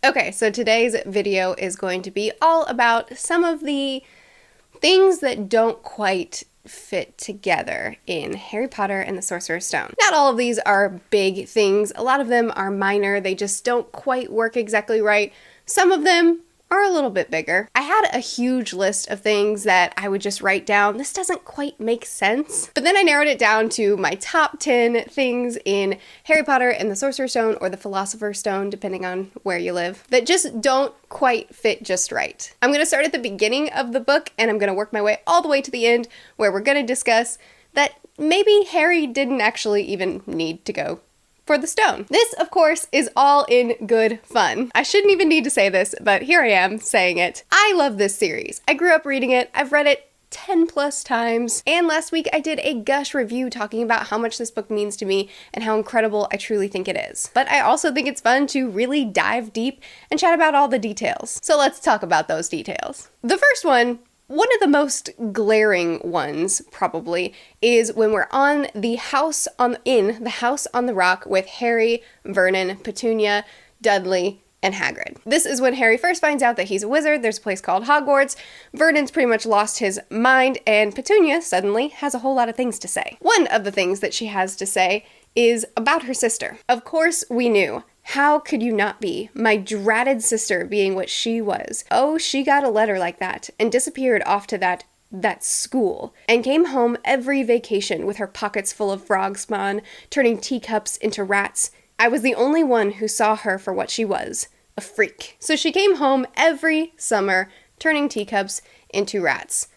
Okay, so today's video is going to be all about some of the things that don't quite fit together in Harry Potter and the Sorcerer's Stone. Not all of these are big things. A lot of them are minor. They just don't quite work exactly right. Some of them are a little bit bigger. I had a huge list of things that I would just write down. This doesn't quite make sense. But then I narrowed it down to my top 10 things in Harry Potter and the Sorcerer's Stone, or the Philosopher's Stone, depending on where you live, that just don't quite fit just right. I'm going to start at the beginning of the book, and I'm going to work my way all the way to the end, where we're going to discuss that maybe Harry didn't actually even need to go for the stone. This, of course, is all in good fun. I shouldn't even need to say this, but here I am saying it. I love this series. I grew up reading it. I've read it 10 plus times. And last week I did a gush review talking about how much this book means to me and how incredible I truly think it is. But I also think it's fun to really dive deep and chat about all the details. So let's talk about those details. The first one of the most glaring ones, probably, is when we're in the house on the rock with Harry, Vernon, Petunia, Dudley, and Hagrid. This is when Harry first finds out that he's a wizard. There's a place called Hogwarts. Vernon's pretty much lost his mind, and Petunia suddenly has a whole lot of things to say. One of the things that she has to say is about her sister. Of course, we knew. How could you not be? My dratted sister being what she was. Oh, she got a letter like that and disappeared off to that school and came home every vacation with her pockets full of frog spawn, turning teacups into rats. I was the only one who saw her for what she was, a freak. So she came home every summer, turning teacups into rats.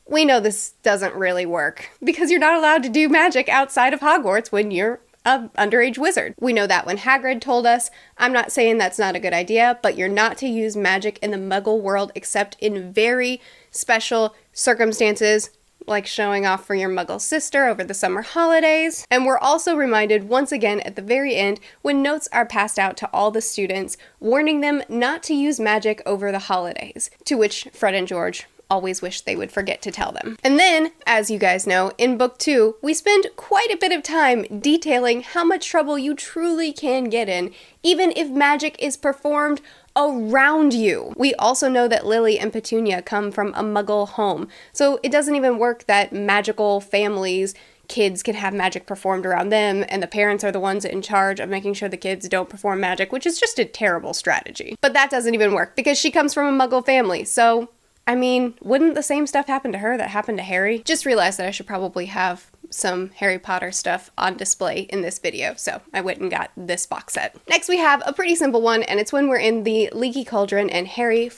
We know this doesn't really work because you're not allowed to do magic outside of Hogwarts when you're an underage wizard. We know that when Hagrid told us. I'm not saying that's not a good idea, but you're not to use magic in the muggle world except in very special circumstances, like showing off for your muggle sister over the summer holidays. And we're also reminded once again at the very end when notes are passed out to all the students, warning them not to use magic over the holidays, to which Fred and George always wish they would forget to tell them. And then, as you guys know, in book 2, we spend quite a bit of time detailing how much trouble you truly can get in, even if magic is performed around you. We also know that Lily and Petunia come from a muggle home, so it doesn't even work that magical families' kids can have magic performed around them, and the parents are the ones in charge of making sure the kids don't perform magic, which is just a terrible strategy. But that doesn't even work, because she comes from a muggle family, so I mean, wouldn't the same stuff happen to her that happened to Harry? Just realized that I should probably have some Harry Potter stuff on display in this video, so I went and got this box set. Next we have a pretty simple one, and it's when we're in the Leaky Cauldron and Harry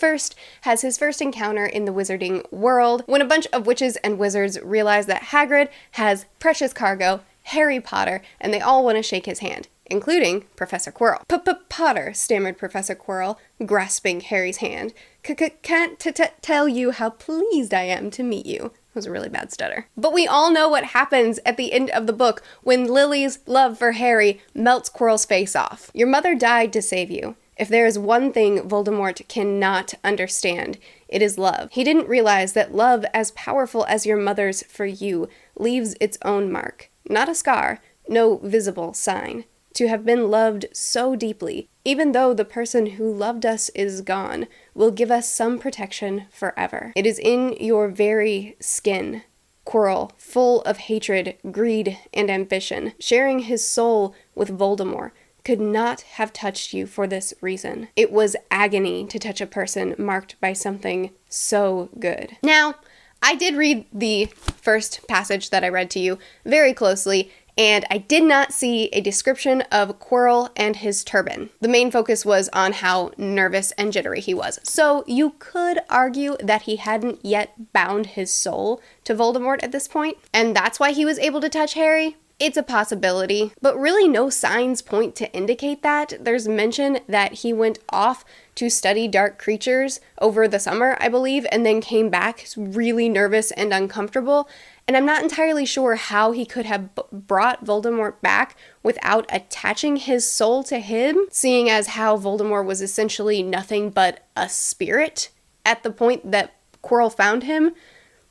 has his first encounter in the wizarding world, when a bunch of witches and wizards realize that Hagrid has precious cargo, Harry Potter, and they all want to shake his hand, including Professor Quirrell. Potter, stammered Professor Quirrell, grasping Harry's hand. Can't tell you how pleased I am to meet you. It was a really bad stutter. But we all know what happens at the end of the book when Lily's love for Harry melts Quirrell's face off. Your mother died to save you. If there is one thing Voldemort cannot understand, it is love. He didn't realize that love as powerful as your mother's for you leaves its own mark. Not a scar, no visible sign. To have been loved so deeply, even though the person who loved us is gone, will give us some protection forever. It is in your very skin. Quirrell, full of hatred, greed, and ambition, sharing his soul with Voldemort, could not have touched you for this reason. It was agony to touch a person marked by something so good. Now, I did read the first passage that I read to you very closely, and I did not see a description of Quirrell and his turban. The main focus was on how nervous and jittery he was. So you could argue that he hadn't yet bound his soul to Voldemort at this point, and that's why he was able to touch Harry. It's a possibility, but really no signs point to indicate that. There's mention that he went off to study dark creatures over the summer, I believe, and then came back really nervous and uncomfortable. And I'm not entirely sure how he could have brought Voldemort back without attaching his soul to him, seeing as how Voldemort was essentially nothing but a spirit at the point that Quirrell found him.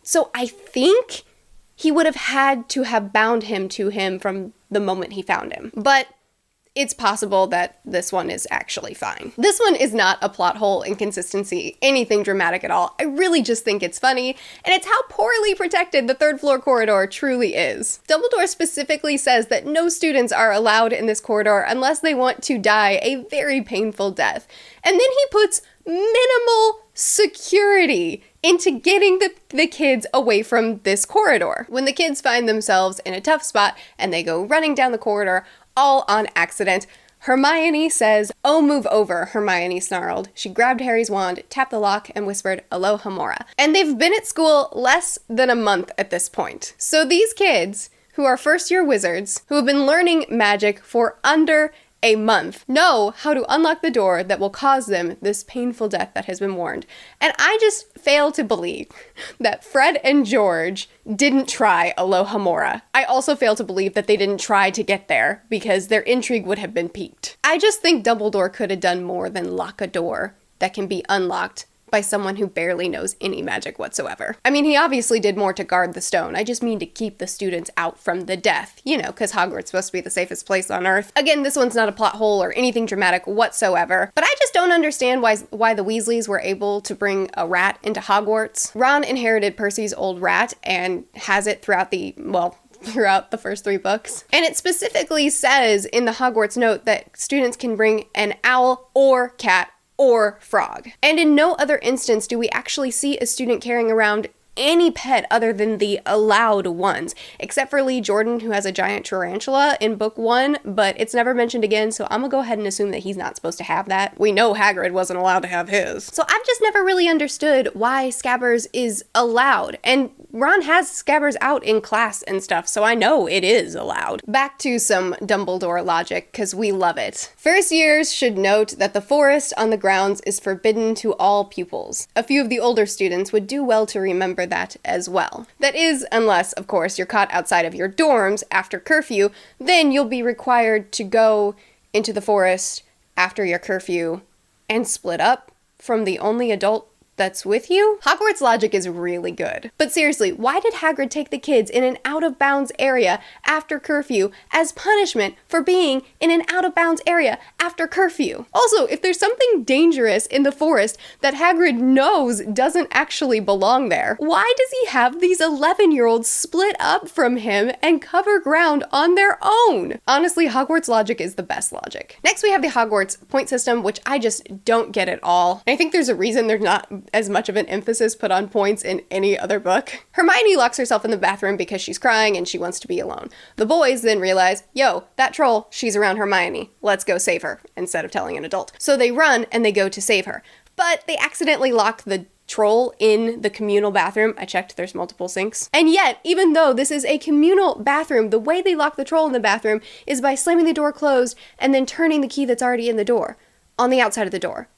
So I think he would have had to have bound him to him from the moment he found him. But it's possible that this one is actually fine. This one is not a plot hole, inconsistency, anything dramatic at all. I really just think it's funny, and it's how poorly protected the third floor corridor truly is. Dumbledore specifically says that no students are allowed in this corridor unless they want to die a very painful death. And then he puts minimal security into getting the kids away from this corridor. When the kids find themselves in a tough spot and they go running down the corridor, all on accident, Hermione says, "Oh, move over," Hermione snarled. She grabbed Harry's wand, tapped the lock, and whispered, "Alohomora." And they've been at school less than a month at this point. So these kids, who are first-year wizards, who have been learning magic for under a month, know how to unlock the door that will cause them this painful death that has been warned. And I just fail to believe that Fred and George didn't try Alohomora. I also fail to believe that they didn't try to get there, because their intrigue would have been piqued. I just think Dumbledore could have done more than lock a door that can be unlocked by someone who barely knows any magic whatsoever. I mean, he obviously did more to guard the stone. I just mean to keep the students out from the death, you know, because Hogwarts is supposed to be the safest place on Earth. Again, this one's not a plot hole or anything dramatic whatsoever, but I just don't understand why the Weasleys were able to bring a rat into Hogwarts. Ron inherited Percy's old rat and has it throughout the first 3 books. And it specifically says in the Hogwarts note that students can bring an owl or cat or frog. And in no other instance do we actually see a student carrying around any pet other than the allowed ones, except for Lee Jordan, who has a giant tarantula in book 1, but it's never mentioned again, so I'm gonna go ahead and assume that he's not supposed to have that. We know Hagrid wasn't allowed to have his. So I've just never really understood why Scabbers is allowed, and Ron has Scabbers out in class and stuff, so I know it is allowed. Back to some Dumbledore logic, because we love it. First years should note that the forest on the grounds is forbidden to all pupils. A few of the older students would do well to remember that as well. That is, unless, of course, you're caught outside of your dorms after curfew, then you'll be required to go into the forest after your curfew and split up from the only adult that's with you? Hogwarts logic is really good. But seriously, why did Hagrid take the kids in an out-of-bounds area after curfew as punishment for being in an out-of-bounds area after curfew? Also, if there's something dangerous in the forest that Hagrid knows doesn't actually belong there, why does he have these 11-year-olds split up from him and cover ground on their own? Honestly, Hogwarts logic is the best logic. Next, we have the Hogwarts point system, which I just don't get at all. And I think there's a reason there's not as much of an emphasis put on points in any other book. Hermione locks herself in the bathroom because she's crying and she wants to be alone. The boys then realize, yo, that troll, she's around Hermione. Let's go save her, instead of telling an adult. So they run and they go to save her. But they accidentally lock the troll in the communal bathroom. I checked, there's multiple sinks. And yet, even though this is a communal bathroom, the way they lock the troll in the bathroom is by slamming the door closed and then turning the key that's already in the door, on the outside of the door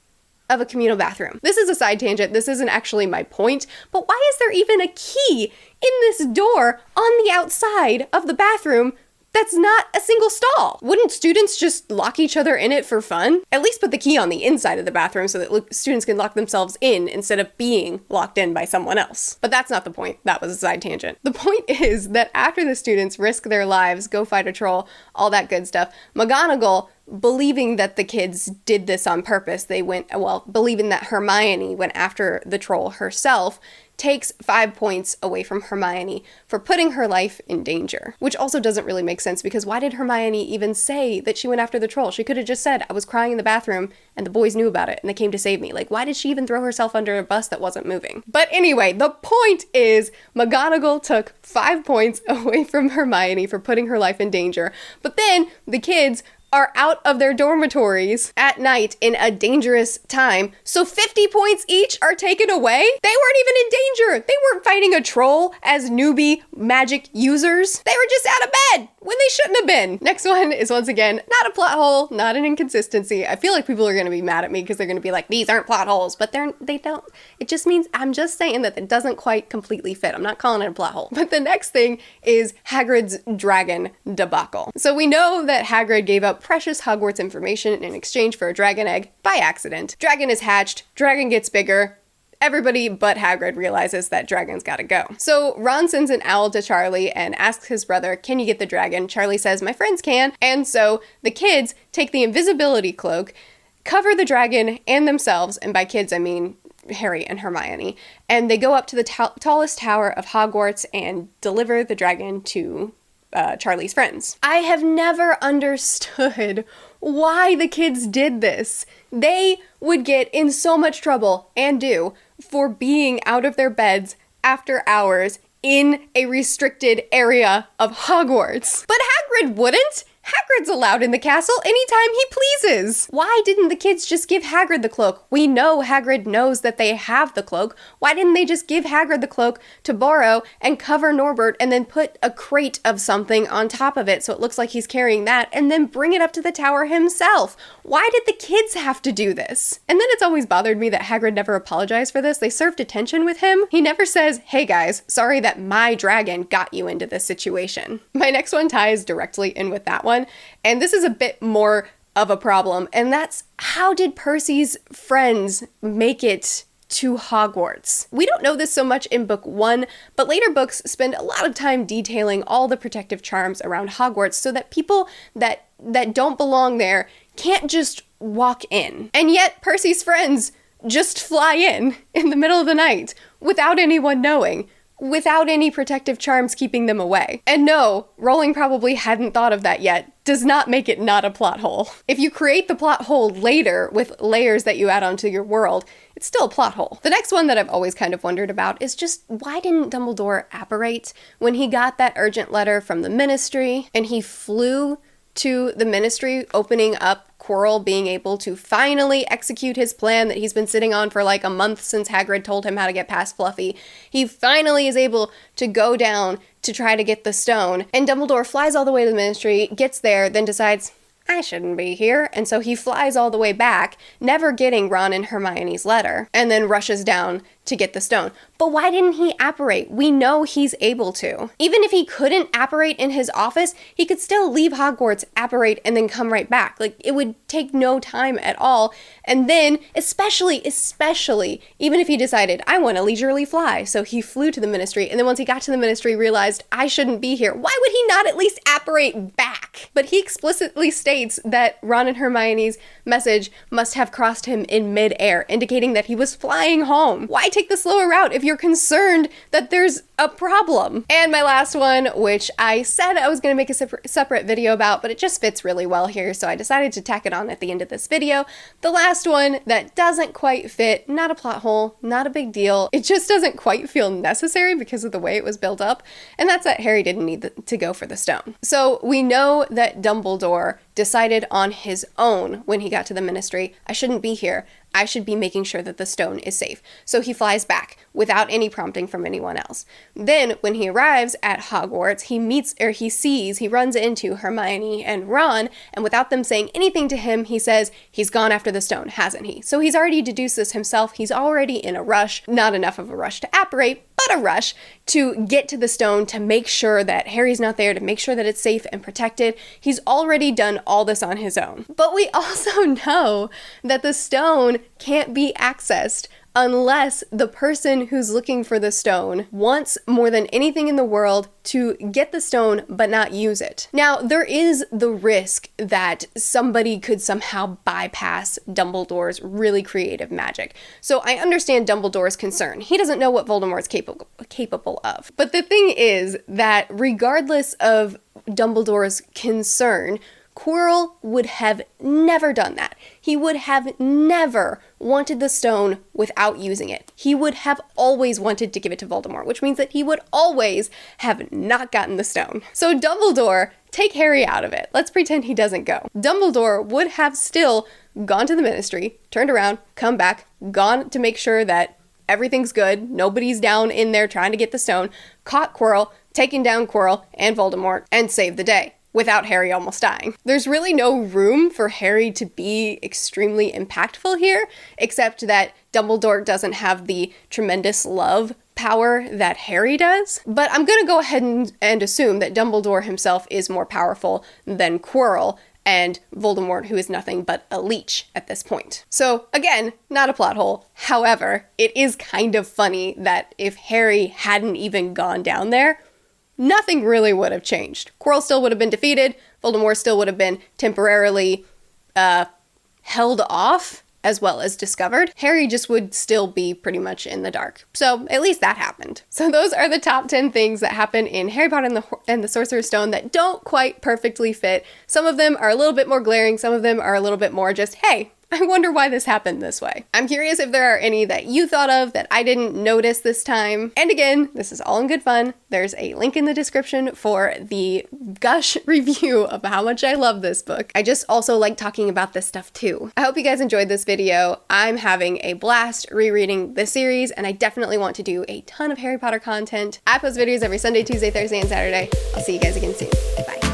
of a communal bathroom. This is a side tangent. This isn't actually my point, but why is there even a key in this door on the outside of the bathroom that's not a single stall? Wouldn't students just lock each other in it for fun? At least put the key on the inside of the bathroom so that students can lock themselves in instead of being locked in by someone else. But that's not the point. That was a side tangent. The point is that after the students risk their lives, go fight a troll, all that good stuff, McGonagall, believing that the kids did this on purpose, believing that Hermione went after the troll herself, takes 5 points away from Hermione for putting her life in danger. Which also doesn't really make sense, because why did Hermione even say that she went after the troll? She could have just said, I was crying in the bathroom and the boys knew about it and they came to save me. Like, why did she even throw herself under a bus that wasn't moving? But anyway, the point is McGonagall took 5 points away from Hermione for putting her life in danger. But then the kids are out of their dormitories at night in a dangerous time, so 50 points each are taken away? They weren't even in danger! They weren't fighting a troll as newbie magic users. They were just out of bed when they shouldn't have been. Next one is, once again, not a plot hole, not an inconsistency. I feel like people are gonna be mad at me because they're gonna be like, these aren't plot holes, but they don't. It just means, I'm just saying that it doesn't quite completely fit. I'm not calling it a plot hole. But the next thing is Hagrid's dragon debacle. So we know that Hagrid gave up precious Hogwarts information in exchange for a dragon egg by accident. Dragon is hatched, dragon gets bigger, everybody but Hagrid realizes that dragon's gotta go. So Ron sends an owl to Charlie and asks his brother, can you get the dragon? Charlie says, my friends can. And so the kids take the invisibility cloak, cover the dragon and themselves, and by kids I mean Harry and Hermione, and they go up to the tallest tower of Hogwarts and deliver the dragon to Charlie's friends. I have never understood why the kids did this. They would get in so much trouble, and do, for being out of their beds after hours in a restricted area of Hogwarts. But Hagrid wouldn't. Hagrid's allowed in the castle anytime he pleases. Why didn't the kids just give Hagrid the cloak? We know Hagrid knows that they have the cloak. Why didn't they just give Hagrid the cloak to borrow and cover Norbert and then put a crate of something on top of it so it looks like he's carrying that and then bring it up to the tower himself? Why did the kids have to do this? And then it's always bothered me that Hagrid never apologized for this. They served detention with him. He never says, hey guys, sorry that my dragon got you into this situation. My next one ties directly in with that one. And this is a bit more of a problem, and that's how did Percy's friends make it to Hogwarts? We don't know this so much in book 1, but later books spend a lot of time detailing all the protective charms around Hogwarts so that people that don't belong there can't just walk in. And yet Percy's friends just fly in the middle of the night without anyone knowing, without any protective charms keeping them away. And no, Rowling probably hadn't thought of that yet. Does not make it not a plot hole. If you create the plot hole later with layers that you add onto your world, it's still a plot hole. The next one that I've always kind of wondered about is just why didn't Dumbledore apparate when he got that urgent letter from the Ministry and he flew to the Ministry, opening up Quirrell being able to finally execute his plan that he's been sitting on for like a month since Hagrid told him how to get past Fluffy. He finally is able to go down to try to get the stone, and Dumbledore flies all the way to the Ministry, gets there, then decides, I shouldn't be here, and so he flies all the way back, never getting Ron and Hermione's letter, and then rushes down to get the stone. But why didn't he apparate? We know he's able to. Even if he couldn't apparate in his office, he could still leave Hogwarts, apparate, and then come right back. Like, it would take no time at all. And then, especially, even if he decided, I want to leisurely fly, so he flew to the Ministry, and then once he got to the Ministry, realized, I shouldn't be here. Why would he not at least apparate back? But he explicitly states that Ron and Hermione's message must have crossed him in midair, indicating that he was flying home. Why take the slower route if you're concerned that there's a problem? And my last one, which I said I was going to make a separate video about, but it just fits really well here, so I decided to tack it on at the end of this video. The last one that doesn't quite fit, not a plot hole, not a big deal, it just doesn't quite feel necessary because of the way it was built up, and that's that Harry didn't need to go for the stone. So we know that Dumbledore decided on his own when he got to the Ministry, I shouldn't be here. I should be making sure that the stone is safe. So he flies back without any prompting from anyone else. Then when he arrives at Hogwarts, he runs into Hermione and Ron, and without them saying anything to him, he says he's gone after the stone, hasn't he? So he's already deduced this himself. He's already in a rush, not enough of a rush to apparate, but a rush to get to the stone, to make sure that Harry's not there, to make sure that it's safe and protected. He's already done all this on his own. But we also know that the stone can't be accessed unless the person who's looking for the stone wants more than anything in the world to get the stone but not use it. Now, there is the risk that somebody could somehow bypass Dumbledore's really creative magic. So I understand Dumbledore's concern. He doesn't know what Voldemort's capable of. But the thing is that regardless of Dumbledore's concern, Quirrell would have never done that. He would have never wanted the stone without using it. He would have always wanted to give it to Voldemort, which means that he would always have not gotten the stone. So Dumbledore, take Harry out of it. Let's pretend he doesn't go. Dumbledore would have still gone to the Ministry, turned around, come back, gone to make sure that everything's good, nobody's down in there trying to get the stone, caught Quirrell, taken down Quirrell and Voldemort, and saved the day, without Harry almost dying. There's really no room for Harry to be extremely impactful here, except that Dumbledore doesn't have the tremendous love power that Harry does. But I'm gonna go ahead and assume that Dumbledore himself is more powerful than Quirrell, and Voldemort, who is nothing but a leech at this point. So again, not a plot hole. However, it is kind of funny that if Harry hadn't even gone down there, nothing really would have changed. Quirrell still would have been defeated. Voldemort still would have been temporarily held off as well as discovered. Harry just would still be pretty much in the dark. So at least that happened. So those are the top 10 things that happen in Harry Potter and the Sorcerer's Stone that don't quite perfectly fit. Some of them are a little bit more glaring. Some of them are a little bit more just, hey, I wonder why this happened this way. I'm curious if there are any that you thought of that I didn't notice this time. And again, this is all in good fun. There's a link in the description for the gush review of how much I love this book. I just also like talking about this stuff too. I hope you guys enjoyed this video. I'm having a blast rereading this series, and I definitely want to do a ton of Harry Potter content. I post videos every Sunday, Tuesday, Thursday, and Saturday. I'll see you guys again soon. Bye.